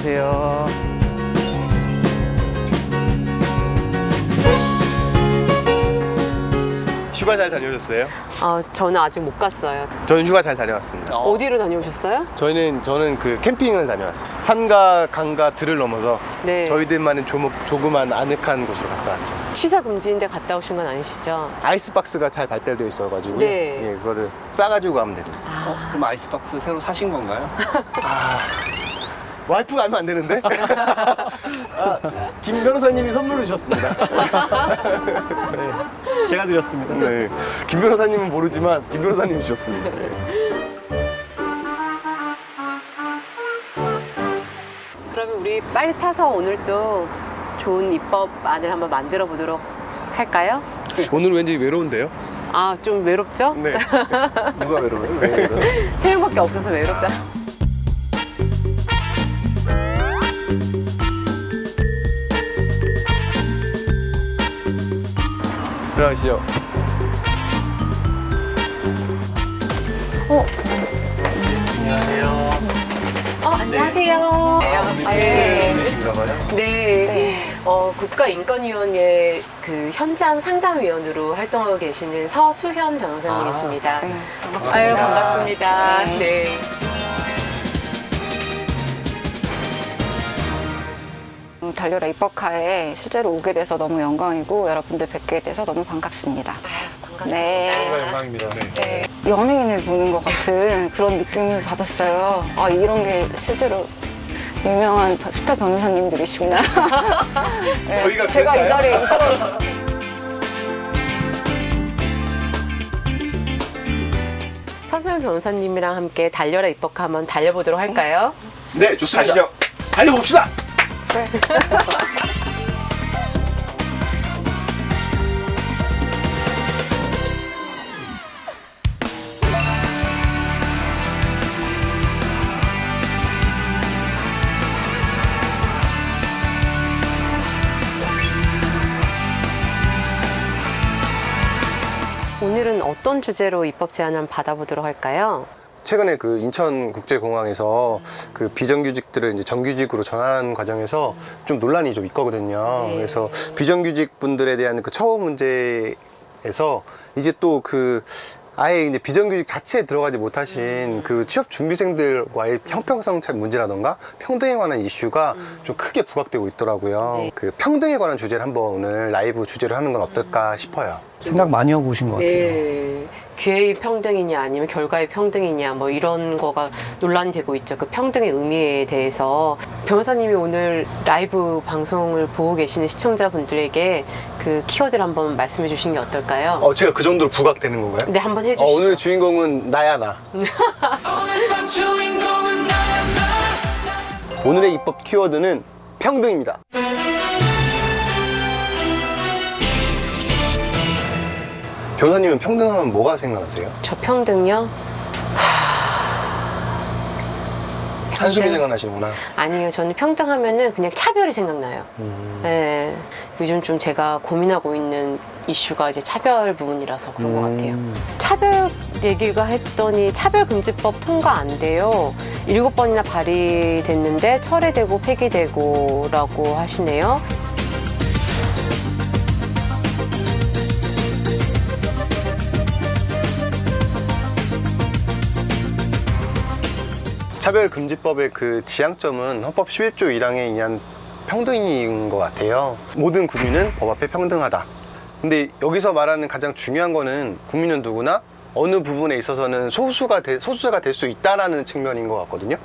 안녕하세요. 휴가 잘 다녀오셨어요? 저는 아직 못 갔어요. 저는 휴가 잘 다녀왔습니다. 어디로 다녀오셨어요? 저는 그 캠핑을 다녀왔어요. 산과 강과 들을 넘어서 네. 저희들만의 조그만 아늑한 곳으로 갔다 왔죠. 취사 금지인데 갔다 오신 건 아니시죠? 아이스박스가 잘 발달되어 있어가지고 네. 예, 그거를 싸가지고 가면 됩니다. 그럼 아이스박스 새로 사신 건가요? 와이프가 알면 안 되는데? 김 변호사님이 선물로 주셨습니다. 네, 제가 드렸습니다. 네. 김 변호사님은 모르지만 김 변호사님이 주셨습니다. 네. 그러면 우리 빨리 타서 오늘 또 좋은 입법안을 한번 만들어 보도록 할까요? 오늘 왠지 외로운데요? 좀 외롭죠? 네. 누가 외로워요? 왜 외로워요? 채용밖에 없어서 외롭다. 들어가시죠. 안녕하세요. 네. 봐요. 네. 국가인권위원회 그 현장 상담위원으로 활동하고 계시는 서수현 변호사님이십니다. 아유, 반갑습니다. 네. 달려라 입법카에 실제로 오게 돼서 너무 영광이고 여러분들 뵙게 돼서 너무 반갑습니다. 반갑습니다. 네. 영광입니다. 네. 연예인을 보는 것 같은 그런 느낌을 받았어요. 이런 게 실제로 유명한 스타 변호사님들이시구나. 네, 저희가 제가 이 그랬나요? 자리에 있어. 서수현 변호사님이랑 함께 달려라 입법카 한번 달려보도록 할까요? 네, 좋습니다. 가시죠. 달려봅시다. 네. 오늘은 어떤 주제로 입법 제안을 받아보도록 할까요? 최근에 그 인천국제공항에서 그 비정규직들을 이제 정규직으로 전환하는 과정에서 좀 논란이 좀 있거든요. 네. 그래서 비정규직 분들에 대한 그 처우 문제에서 이제 또 그 아예 이제 비정규직 자체에 들어가지 못하신 그 취업 준비생들과의 형평성 차이 문제라던가 평등에 관한 이슈가 좀 크게 부각되고 있더라고요. 네. 그 평등에 관한 주제를 한번 오늘 라이브 주제로 하는 건 어떨까 싶어요. 생각 많이 하고 오신 것 같아요. 네. 기회의 평등이냐 아니면 결과의 평등이냐 뭐 이런 거가 논란이 되고 있죠. 그 평등의 의미에 대해서 변호사님이 오늘 라이브 방송을 보고 계시는 시청자분들에게 그 키워드를 한번 말씀해 주시는 게 어떨까요? 제가 그 정도로 부각되는 건가요? 네, 한번 해주시죠. 오늘 주인공은 나야 나. 오늘의 입법 키워드는 평등입니다. 변호사님은 평등하면 뭐가 생각나세요? 저 평등요? 한숨이 생각나시는구나. 아니요, 저는 평등하면은 그냥 차별이 생각나요. 네. 요즘 좀 제가 고민하고 있는 이슈가 이제 차별 부분이라서 그런 것 같아요. 차별 얘기가 했더니 차별금지법 통과 안 돼요. 7번이나 발의됐는데 철회되고 폐기되고 라고 하시네요. 차별금지법의 그 지향점은 헌법 11조 1항에 의한 평등인 것 같아요. 모든 국민은 법 앞에 평등하다. 근데 여기서 말하는 가장 중요한 거는 국민은 누구나 어느 부분에 있어서는 소수자가 될 수 있다라는 측면인 것 같거든요.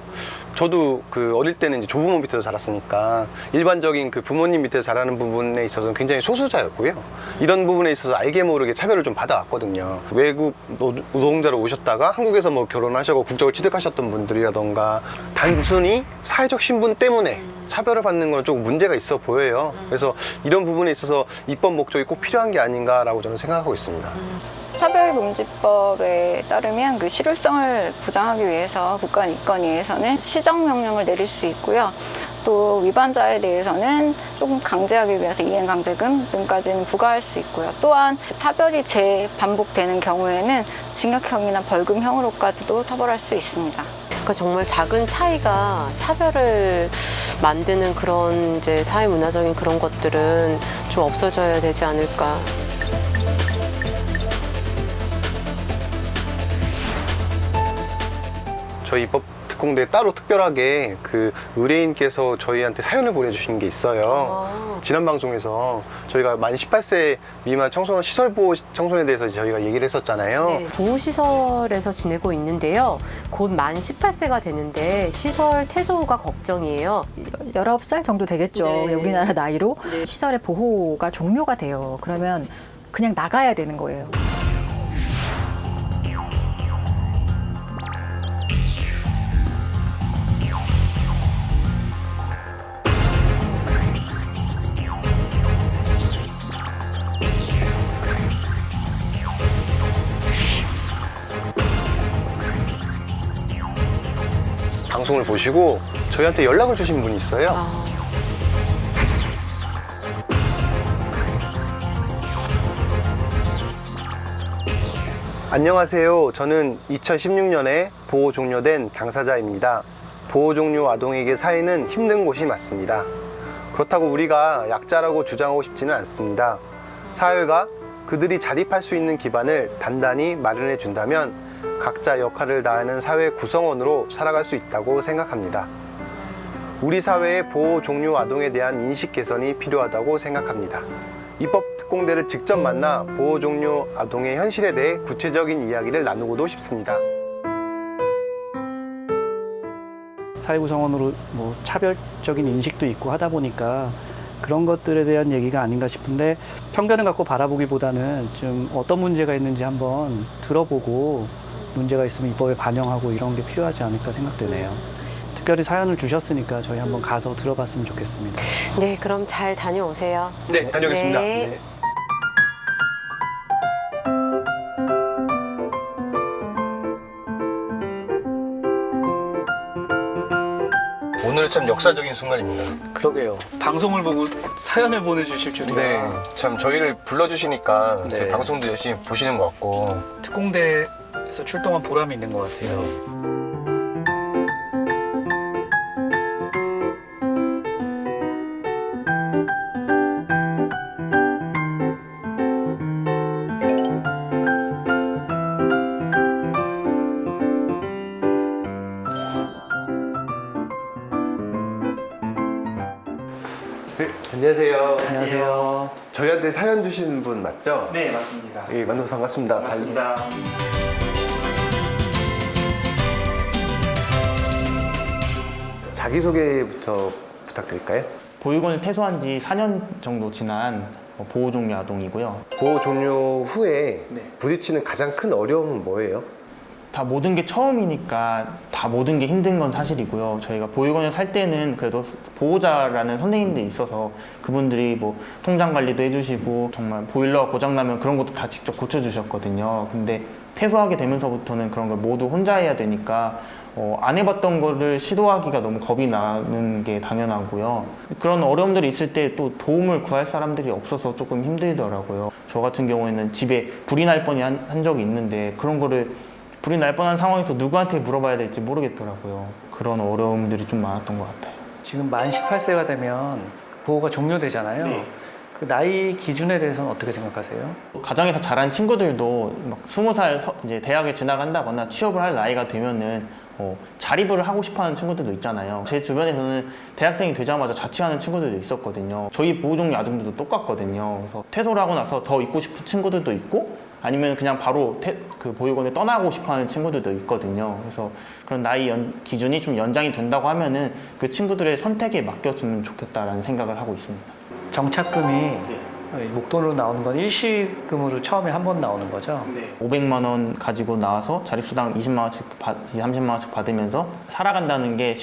저도 그 어릴 때는 이제 조부모 밑에서 자랐으니까 일반적인 그 부모님 밑에서 자라는 부분에 있어서는 굉장히 소수자였고요. 이런 부분에 있어서 알게 모르게 차별을 좀 받아왔거든요. 외국 노동자로 오셨다가 한국에서 뭐 결혼하셔서 국적을 취득하셨던 분들이라던가 단순히 사회적 신분 때문에 차별을 받는 건 조금 문제가 있어 보여요. 그래서 이런 부분에 있어서 입법 목적이 꼭 필요한 게 아닌가라고 저는 생각하고 있습니다. 차별금지법에 따르면 그 실효성을 보장하기 위해서 국가인권위에서는 시정명령을 내릴 수 있고요. 또 위반자에 대해서는 조금 강제하기 위해서 이행강제금 등까지는 부과할 수 있고요. 또한 차별이 재반복되는 경우에는 징역형이나 벌금형으로까지도 처벌할 수 있습니다. 그러니까 정말 작은 차이가 차별을 만드는 그런 이제 사회 문화적인 그런 것들은 좀 없어져야 되지 않을까. 저희 입법 특공대에 따로 특별하게 그 의뢰인께서 저희한테 사연을 보내주신 게 있어요. 지난 방송에서 저희가 만 18세 미만 청소년 시설보호 청소년에 대해서 저희가 얘기를 했었잖아요. 네, 보호시설에서 지내고 있는데요. 곧 만 18세가 되는데 시설 퇴소가 걱정이에요. 19살 정도 되겠죠. 네. 우리나라 나이로 네. 시설의 보호가 종료가 돼요. 그러면 그냥 나가야 되는 거예요. 방송을 보시고 저희한테 연락을 주신 분이 있어요. 아, 안녕하세요. 저는 2016년에 보호 종료된 당사자입니다. 보호 종료 아동에게 사회는 힘든 곳이 맞습니다. 그렇다고 우리가 약자라고 주장하고 싶지는 않습니다. 사회가 그들이 자립할 수 있는 기반을 단단히 마련해 준다면 각자 역할을 다하는 사회 구성원으로 살아갈 수 있다고 생각합니다. 우리 사회의 보호 종료 아동에 대한 인식 개선이 필요하다고 생각합니다. 입법 특공대를 직접 만나 보호 종료 아동의 현실에 대해 구체적인 이야기를 나누고도 싶습니다. 사회구성원으로 뭐 차별적인 인식도 있고 하다 보니까 그런 것들에 대한 얘기가 아닌가 싶은데 편견을 갖고 바라보기보다는 좀 어떤 문제가 있는지 한번 들어보고 문제가 있으면 입법에 반영하고 이런 게 필요하지 않을까 생각되네요. 특별히 사연을 주셨으니까 저희 한번 가서 들어봤으면 좋겠습니다. 네, 그럼 잘 다녀오세요. 네, 다녀오겠습니다. 네. 네. 오늘은 참 역사적인 순간입니다. 그러게요. 방송을 보고 사연을 보내주실 줄이야. 네, 참 저희를 불러주시니까 네. 제 방송도 열심히 보시는 것 같고 특공대에서 출동한 보람이 있는 것 같아요. 네, 안녕하세요. 안녕하세요. 저희한테 사연 주신 분 맞죠? 네, 맞습니다. 예, 만나서 반갑습니다. 맞습니다. 자기소개부터 부탁드릴까요? 보육원을 퇴소한 지 4년 정도 지난 보호 종료 아동이고요. 보호 종료 후에 네. 부딪히는 가장 큰 어려움은 뭐예요? 다 모든 게 처음이니까 다 모든 게 힘든 건 사실이고요. 저희가 보육원에 살 때는 그래도 보호자라는 선생님들이 있어서 그분들이 뭐 통장 관리도 해주시고 정말 보일러가 고장나면 그런 것도 다 직접 고쳐주셨거든요. 근데 퇴소하게 되면서부터는 그런 걸 모두 혼자 해야 되니까 안 해봤던 거를 시도하기가 너무 겁이 나는 게 당연하고요. 그런 어려움들이 있을 때 또 도움을 구할 사람들이 없어서 조금 힘들더라고요. 저 같은 경우에는 집에 불이 날 뻔히 한 적이 있는데 그런 거를 불이 날 뻔한 상황에서 누구한테 물어봐야 될지 모르겠더라고요. 그런 어려움들이 좀 많았던 것 같아요. 지금 만 18세가 되면 보호가 종료되잖아요. 네. 그 나이 기준에 대해서는 어떻게 생각하세요? 가정에서 자란 친구들도 막 20살 이제 대학에 진학한다거나 취업을 할 나이가 되면은 자립을 하고 싶어하는 친구들도 있잖아요. 제 주변에서는 대학생이 되자마자 자취하는 친구들도 있었거든요. 저희 보호종료 아동들도 똑같거든요. 그래서 퇴소를 하고 나서 더 있고 싶은 친구들도 있고 아니면 그냥 바로 그 보육원에 떠나고 싶어하는 친구들도 있거든요. 그래서 그런 나이 기준이 좀 연장이 된다고 하면은 그 친구들의 선택에 맡겨주면 좋겠다라는 생각을 하고 있습니다. 정착금이 목돈으로 나오는 건 일시금으로 처음에 한 번 나오는 거죠? 500만 원 가지고 나와서 자립수당 20만 원씩 30만 원씩 받으면서 살아간다는 게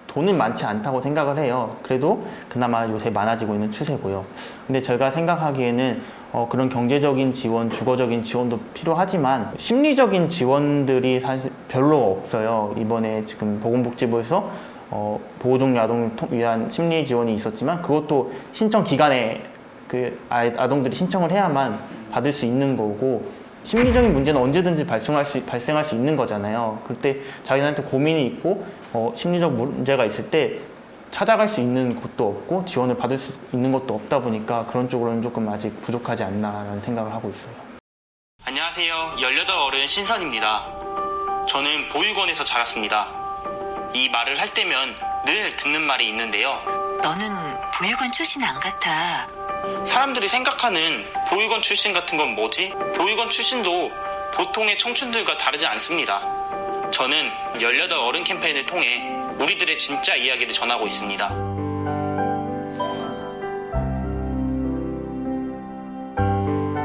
돈은 많지 않다고 생각을 해요. 그래도 그나마 요새 많아지고 있는 추세고요. 근데 제가 생각하기에는 그런 경제적인 지원, 주거적인 지원도 필요하지만 심리적인 지원들이 사실 별로 없어요. 이번에 지금 보건복지부에서 보호종료 아동을 위한 심리 지원이 있었지만 그것도 신청 기간에 그 아동들이 신청을 해야만 받을 수 있는 거고 심리적인 문제는 언제든지 발생할 수 있는 거잖아요. 그때 자기한테 고민이 있고 심리적 문제가 있을 때 찾아갈 수 있는 곳도 없고 지원을 받을 수 있는 것도 없다 보니까 그런 쪽으로는 조금 아직 부족하지 않나라는 생각을 하고 있어요. 안녕하세요. 18 어른 신선입니다. 저는 보육원에서 자랐습니다. 이 말을 할 때면 늘 듣는 말이 있는데요. 너는 보육원 출신 안 같아. 사람들이 생각하는 보육원 출신 같은 건 뭐지? 보육원 출신도 보통의 청춘들과 다르지 않습니다. 저는 18 어른 캠페인을 통해 우리들의 진짜 이야기를 전하고 있습니다.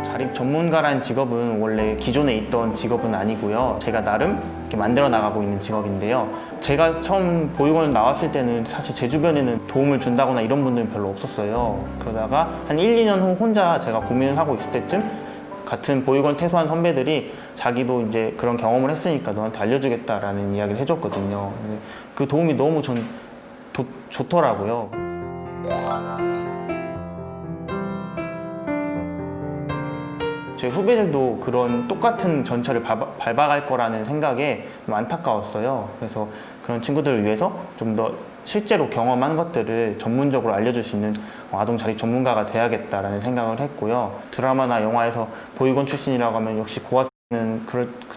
자립 전문가라는 직업은 원래 기존에 있던 직업은 아니고요. 제가 나름 이렇게 만들어 나가고 있는 직업인데요. 제가 처음 보육원을 나왔을 때는 사실 제 주변에는 도움을 준다거나 이런 분들은 별로 없었어요. 그러다가 한 1, 2년 후 혼자 제가 고민을 하고 있을 때쯤 같은 보육원 퇴소한 선배들이 자기도 이제 그런 경험을 했으니까 너한테 알려주겠다라는 이야기를 해줬거든요. 그 도움이 너무 좋더라고요. 제 후배들도 그런 똑같은 전철을 밟아갈 거라는 생각에 좀 안타까웠어요. 그래서 그런 친구들을 위해서 좀 더 실제로 경험한 것들을 전문적으로 알려줄 수 있는 아동 자립 전문가가 돼야겠다라는 생각을 했고요. 드라마나 영화에서 보육원 출신이라고 하면 역시 고아는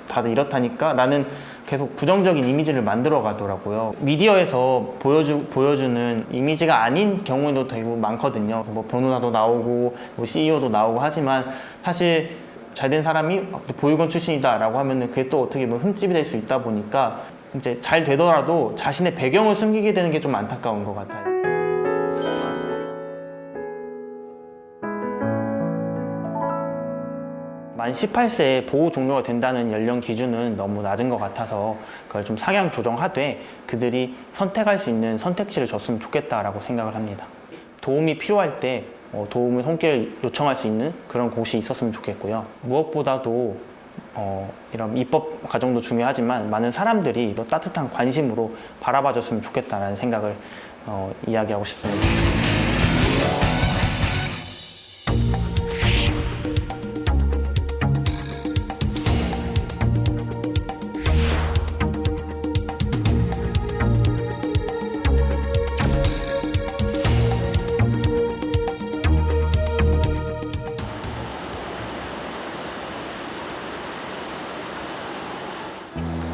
다들 이렇다니까 라는 계속 부정적인 이미지를 만들어 가더라고요. 미디어에서 보여주는 이미지가 아닌 경우도 되게 많거든요. 뭐 변호사도 나오고 뭐 CEO도 나오고 하지만 사실 잘된 사람이 보육원 출신이다라고 하면은 그게 또 어떻게 보면 흠집이 될 수 있다 보니까 이제 잘 되더라도 자신의 배경을 숨기게 되는 게 좀 안타까운 것 같아요. 만 18세에 보호 종료가 된다는 연령 기준은 너무 낮은 것 같아서 그걸 좀 상향 조정하되 그들이 선택할 수 있는 선택지를 줬으면 좋겠다라고 생각을 합니다. 도움이 필요할 때 도움을 손길 요청할 수 있는 그런 곳이 있었으면 좋겠고요. 무엇보다도 이런 입법 과정도 중요하지만 많은 사람들이 더 따뜻한 관심으로 바라봐줬으면 좋겠다라는 생각을 이야기하고 싶습니다.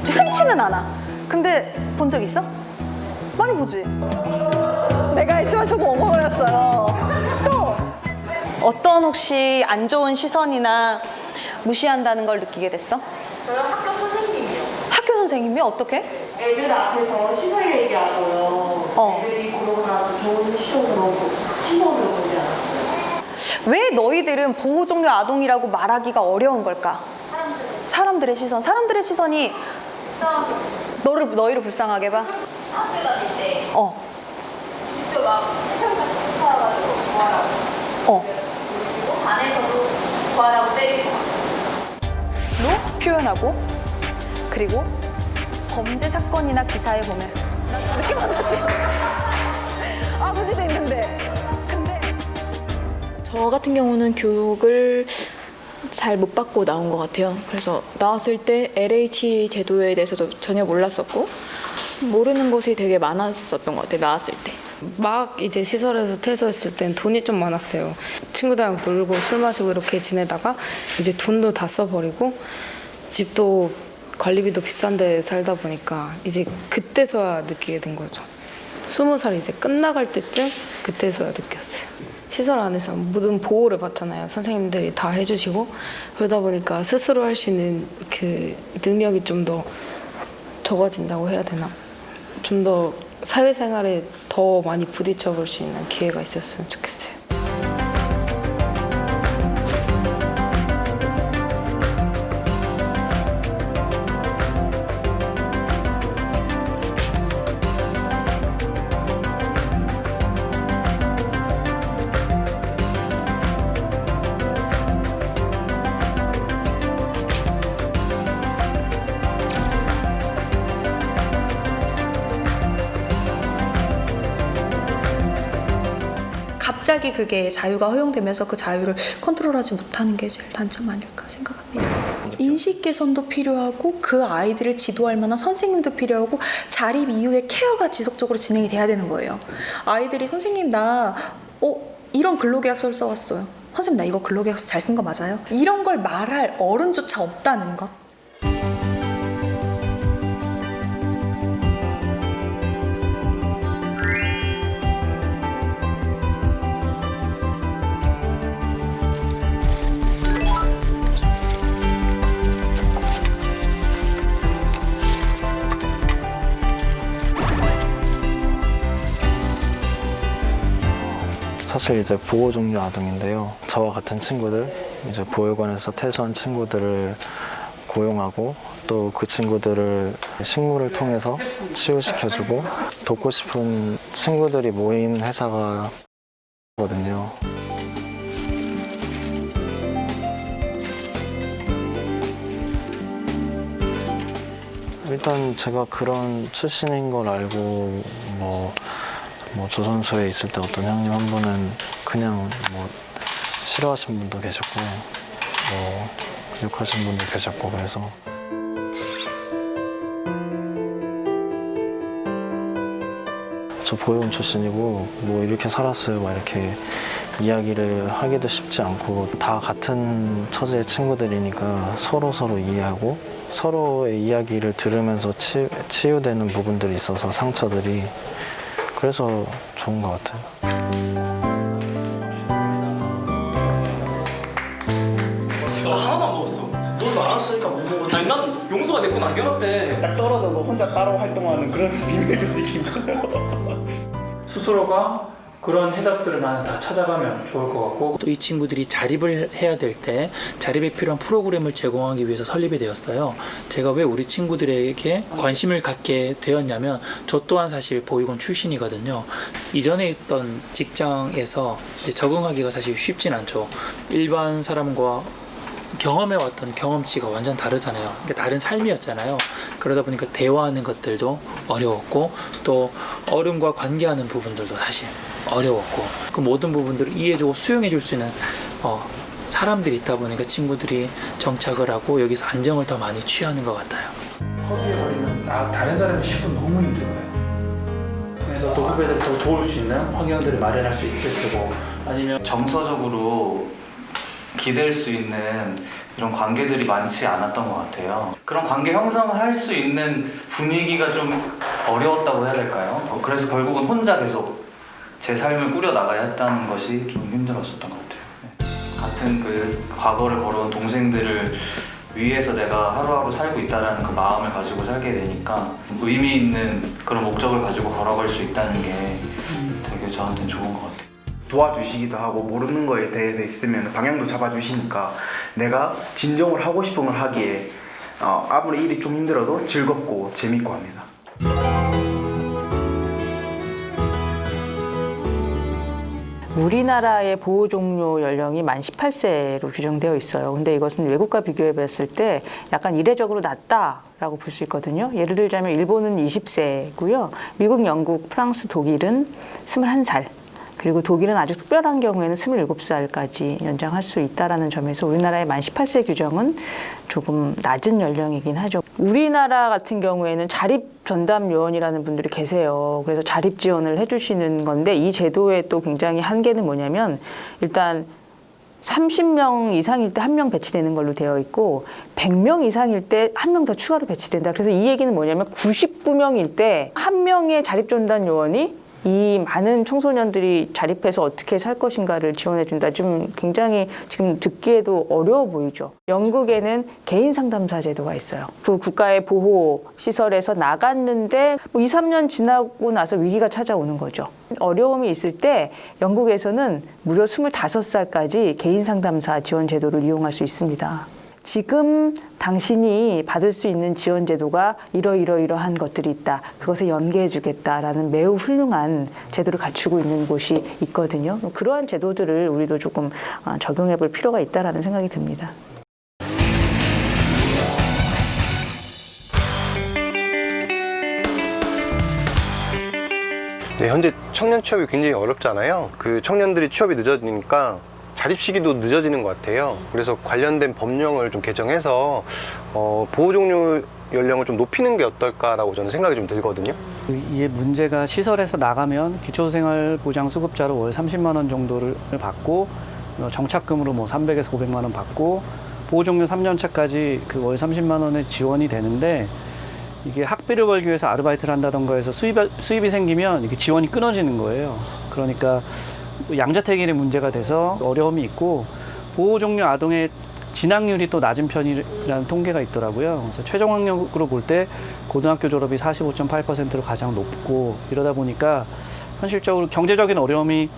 흔치는 않아. 근데 본 적 있어? 많이 보지? 내가 했지만 저거 어머였어요. 또 어떤 혹시 안 좋은 시선이나 무시한다는 걸 느끼게 됐어? 저요? 학교 선생님이요. 학교 선생님이 어떻게? 애들 앞에서 시설 얘기하고요. 애들이 그러고 나서 좋은 시선으로 보지 않았어요. 왜 너희들은 보호 종료 아동이라고 말하기가 어려운 걸까? 사람들의 시선. 사람들의 시선이 너희를 불쌍하게 봐? 학교 다닐 때 직접 막 시설까지 쫓아와가지고 구하라고 그리고 반에서도 구하라고 때리고 로 표현하고 그리고 범죄 사건이나 기사에 보면 느낌 안 나지? 아버지도 있는데 근데 저 같은 경우는 교육을 잘 못 받고 나온 것 같아요. 그래서 나왔을 때 LH 제도에 대해서도 전혀 몰랐었고 모르는 것이 되게 많았었던 것 같아요. 나왔을 때. 막 이제 시설에서 퇴소했을 땐 돈이 좀 많았어요. 친구들이랑 놀고 술 마시고 이렇게 지내다가 이제 돈도 다 써버리고 집도 관리비도 비싼데 살다 보니까 이제 그때서야 느끼게 된 거죠. 20살 이제 끝나갈 때쯤 그때서야 느꼈어요. 시설 안에서 모든 보호를 받잖아요. 선생님들이 다 해주시고 그러다 보니까 스스로 할 수 있는 그 능력이 좀 더 적어진다고 해야 되나? 좀 더 사회생활에 더 많이 부딪혀 볼 수 있는 기회가 있었으면 좋겠어요. 갑자기 그게 자유가 허용되면서 그 자유를 컨트롤하지 못하는 게 제일 단점 아닐까 생각합니다. 인식 개선도 필요하고 그 아이들을 지도할 만한 선생님도 필요하고 자립 이후에 케어가 지속적으로 진행이 돼야 되는 거예요. 아이들이 선생님 나 이런 근로계약서를 써왔어요. 선생님 나 이거 근로계약서 잘 쓴 거 맞아요? 이런 걸 말할 어른조차 없다는 것. 사실 이제 보호 종류 아동인데요. 저와 같은 친구들, 이제 보육원에서 퇴소한 친구들을 고용하고 또 그 친구들을 식물을 통해서 치유시켜주고 돕고 싶은 친구들이 모인 회사가 거든요. 일단 제가 그런 출신인 걸 알고 뭐 조선소에 있을 때 어떤 형님 한 분은 그냥 싫어하신 분도 계셨고 욕하신 분도 계셨고 그래서 저 보육원 출신이고 이렇게 살았어요 막 이렇게 이야기를 하기도 쉽지 않고 다 같은 처지의 친구들이니까 서로 이해하고 서로의 이야기를 들으면서 치유되는 부분들이 있어서 상처들이 그래서 좋은 것 같아요. 나 하나도 안 먹었어. 너도 알았으니까 못 먹었지. 아니 난 용수가 내 거 남겨놨대. 딱 떨어져서 혼자 따로 활동하는 그런 비밀 조직인 거예요. 스스로가 그런 해답들을 나는 다 찾아가면 좋을 것 같고 또 이 친구들이 자립을 해야 될 때 자립에 필요한 프로그램을 제공하기 위해서 설립이 되었어요. 제가 왜 우리 친구들에게 관심을 갖게 되었냐면 저 또한 사실 보육원 출신이거든요. 이전에 있던 직장에서 이제 적응하기가 사실 쉽진 않죠. 일반 사람과 경험해왔던 경험치가 완전 다르잖아요. 그러니까 다른 삶이었잖아요. 그러다 보니까 대화하는 것들도 어려웠고 또 어른과 관계하는 부분들도 사실 어려웠고 그 모든 부분들을 이해해주고 수용해줄 수 있는 사람들이 있다 보니까 친구들이 정착을 하고 여기서 안정을 더 많이 취하는 것 같아요. 허기에 걸리면 다른 사람이 쉽으면 너무 힘들 거예요. 그래서 또 후배들 더 도울 수 있는 환경들을 마련할 수 있을 테고 아니면 정서적으로 기댈 수 있는 이런 관계들이 많지 않았던 것 같아요. 그런 관계 형성할 수 있는 분위기가 좀 어려웠다고 해야 될까요? 그래서 결국은 혼자 계속 제 삶을 꾸려나가야 했다는 것이 좀 힘들었었던 것 같아요. 같은 그 과거를 걸어온 동생들을 위해서 내가 하루하루 살고 있다는 그 마음을 가지고 살게 되니까 의미 있는 그런 목적을 가지고 걸어갈 수 있다는 게 되게 저한테는 좋은 것 같아요. 도와주시기도 하고 모르는 거에 대해서 있으면 방향도 잡아주시니까 내가 진정을 하고 싶은 걸 하기에 아무리 일이 좀 힘들어도 즐겁고 재밌고 합니다. 우리나라의 보호 종료 연령이 만 18세로 규정되어 있어요. 근데 이것은 외국과 비교해 봤을 때 약간 이례적으로 낮다라고 볼 수 있거든요. 예를 들자면 일본은 20세고요. 미국, 영국, 프랑스, 독일은 21살. 그리고 독일은 아주 특별한 경우에는 27살까지 연장할 수 있다는 점에서 우리나라의 만 18세 규정은 조금 낮은 연령이긴 하죠. 우리나라 같은 경우에는 자립전담요원이라는 분들이 계세요. 그래서 자립 지원을 해주시는 건데 이 제도의 또 굉장히 한계는 뭐냐면 일단 30명 이상일 때 1명 배치되는 걸로 되어 있고 100명 이상일 때 1명 더 추가로 배치된다. 그래서 이 얘기는 뭐냐면 99명일 때 1명의 자립전담요원이 이 많은 청소년들이 자립해서 어떻게 살 것인가를 지원해준다. 좀 굉장히 지금 듣기에도 어려워 보이죠. 영국에는 개인 상담사 제도가 있어요. 그 국가의 보호 시설에서 나갔는데 2, 3년 지나고 나서 위기가 찾아오는 거죠. 어려움이 있을 때 영국에서는 무려 25살까지 개인 상담사 지원 제도를 이용할 수 있습니다. 지금 당신이 받을 수 있는 지원 제도가 이러이러한 것들이 있다. 그것에 연계해 주겠다라는 매우 훌륭한 제도를 갖추고 있는 곳이 있거든요. 그러한 제도들을 우리도 조금 적용해 볼 필요가 있다라는 생각이 듭니다. 네, 현재 청년 취업이 굉장히 어렵잖아요. 그 청년들이 취업이 늦어지니까 자립 시기도 늦어지는 것 같아요. 그래서 관련된 법령을 좀 개정해서 보호 종료 연령을 좀 높이는 게 어떨까라고 저는 생각이 좀 들거든요. 이게 문제가 시설에서 나가면 기초생활보장수급자로 월 30만 원 정도를 받고 정착금으로 뭐 300에서 500만 원 받고 보호 종료 3년 차까지 그 월 30만 원의 지원이 되는데 이게 학비를 벌기 위해서 아르바이트를 한다던가 해서 수입이 생기면 이게 지원이 끊어지는 거예요. 그러니까 양자택일의 문제가 돼서 어려움이 있고 보호 종료 아동의 진학률이 또 낮은 편이라는 통계가 있더라고요. 그래서 최종 학력으로 볼 때 고등학교 졸업이 45.8%로 가장 높고 이러다 보니까 현실적으로 경제적인 어려움이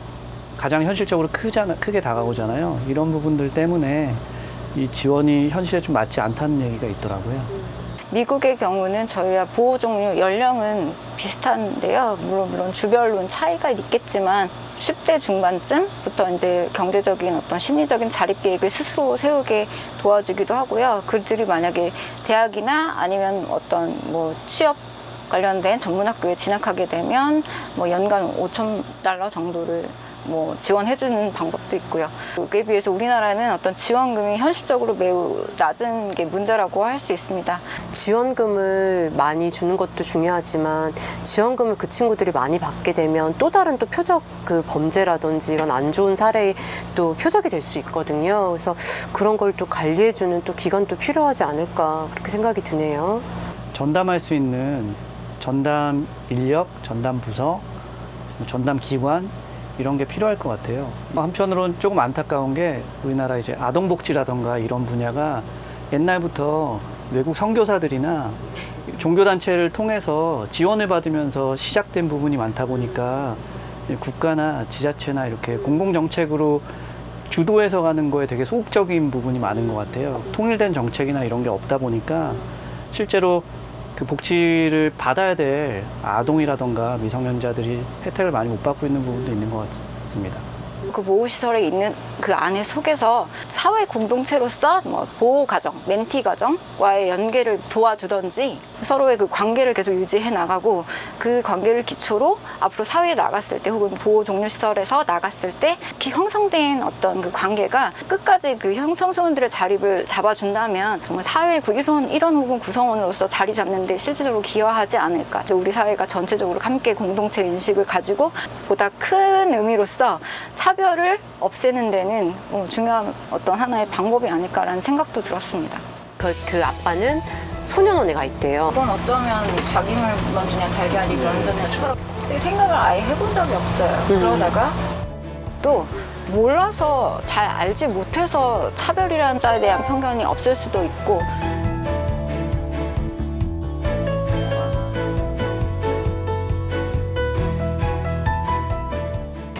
가장 현실적으로 크게 다가오잖아요. 이런 부분들 때문에 이 지원이 현실에 좀 맞지 않다는 얘기가 있더라고요. 미국의 경우는 저희와 보호 종료 연령은 비슷한데요. 물론 주별로는 차이가 있겠지만 10대 중반쯤부터 이제 경제적인 어떤 심리적인 자립 계획을 스스로 세우게 도와주기도 하고요. 그들이 만약에 대학이나 아니면 어떤 뭐 취업 관련된 전문학교에 진학하게 되면 뭐 연간 $5,000 정도를 뭐 지원해주는 방법도 있고요. 그에 비해서 우리나라는 어떤 지원금이 현실적으로 매우 낮은 게 문제라고 할 수 있습니다. 지원금을 많이 주는 것도 중요하지만 지원금을 그 친구들이 많이 받게 되면 또 다른 또 표적 그 범죄라든지 이런 안 좋은 사례의 또 표적이 될 수 있거든요. 그래서 그런 걸 또 관리해주는 또 기관도 필요하지 않을까 그렇게 생각이 드네요. 전담할 수 있는 전담 인력, 전담 부서, 전담 기관 이런 게 필요할 것 같아요. 한편으로는 조금 안타까운 게 우리나라 이제 아동복지라던가 이런 분야가 옛날부터 외국 선교사들이나 종교단체를 통해서 지원을 받으면서 시작된 부분이 많다 보니까 국가나 지자체나 이렇게 공공정책으로 주도해서 가는 거에 되게 소극적인 부분이 많은 것 같아요. 통일된 정책이나 이런 게 없다 보니까 실제로 그 복지를 받아야 될 아동이라던가 미성년자들이 혜택을 많이 못 받고 있는 부분도 있는 것 같습니다. 그 보호시설에 있는 그 안에 속에서 사회 공동체로서 뭐 보호가정, 멘티가정과의 연계를 도와주던지 서로의 그 관계를 계속 유지해 나가고 그 관계를 기초로 앞으로 사회에 나갔을 때 혹은 보호 종료시설에서 나갔을 때 이렇게 형성된 어떤 그 관계가 끝까지 그 청소년들의 자립을 잡아준다면 정말 사회의 일원 혹은 구성원으로서 자리 잡는 데 실질적으로 기여하지 않을까. 우리 사회가 전체적으로 함께 공동체 인식을 가지고 보다 큰 의미로서 차별을 없애는 데는 중요한 어떤 하나의 방법이 아닐까라는 생각도 들었습니다. 그 아빠는 소년원에 가 있대요. 그건 어쩌면 자기물 먼저냐 달걀이 먼저냐처럼 생각을 아예 해본 적이 없어요. 그러다가 또 몰라서 잘 알지 못해서 차별이라는 자에 대한 편견이 없을 수도 있고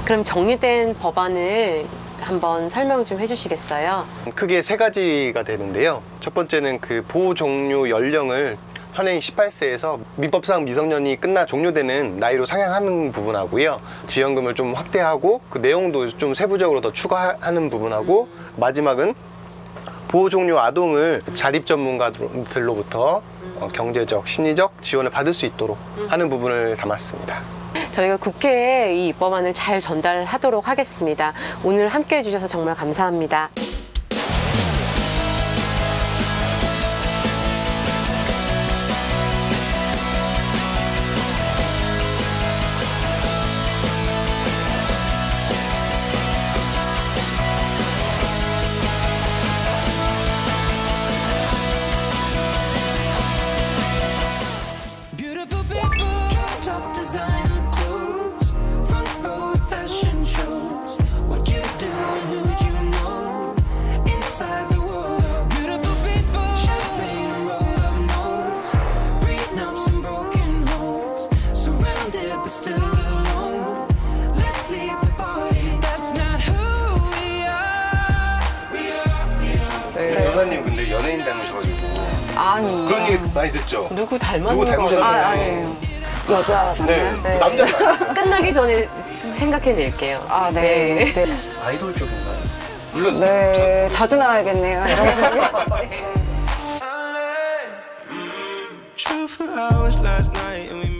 그럼 정리된 법안을 한번 설명 좀 해주시겠어요? 크게 세 가지가 되는데요. 첫 번째는 그 보호 종료 연령을 현행 18세에서 민법상 미성년이 끝나 종료되는 나이로 상향하는 부분하고요. 지원금을 좀 확대하고 그 내용도 좀 세부적으로 더 추가하는 부분하고 마지막은 보호 종료 아동을 자립 전문가들로부터 경제적, 심리적 지원을 받을 수 있도록 하는 부분을 담았습니다. 저희가 국회에 이 입법안을 잘 전달하도록 하겠습니다. 오늘 함께 해주셔서 정말 감사합니다. 여사님 근데 연예인 닮으셔가지고 아니 그런 얘기 많이 듣죠? 누구 닮았는 누구 닮으셨나요? 아니에요. 여자 네, 남자가 끝나기 전에 생각해낼게요. 아, 네. 네. 아이돌 쪽인가요? 물론 네, 자주 나와야겠네요. True for hours last night and we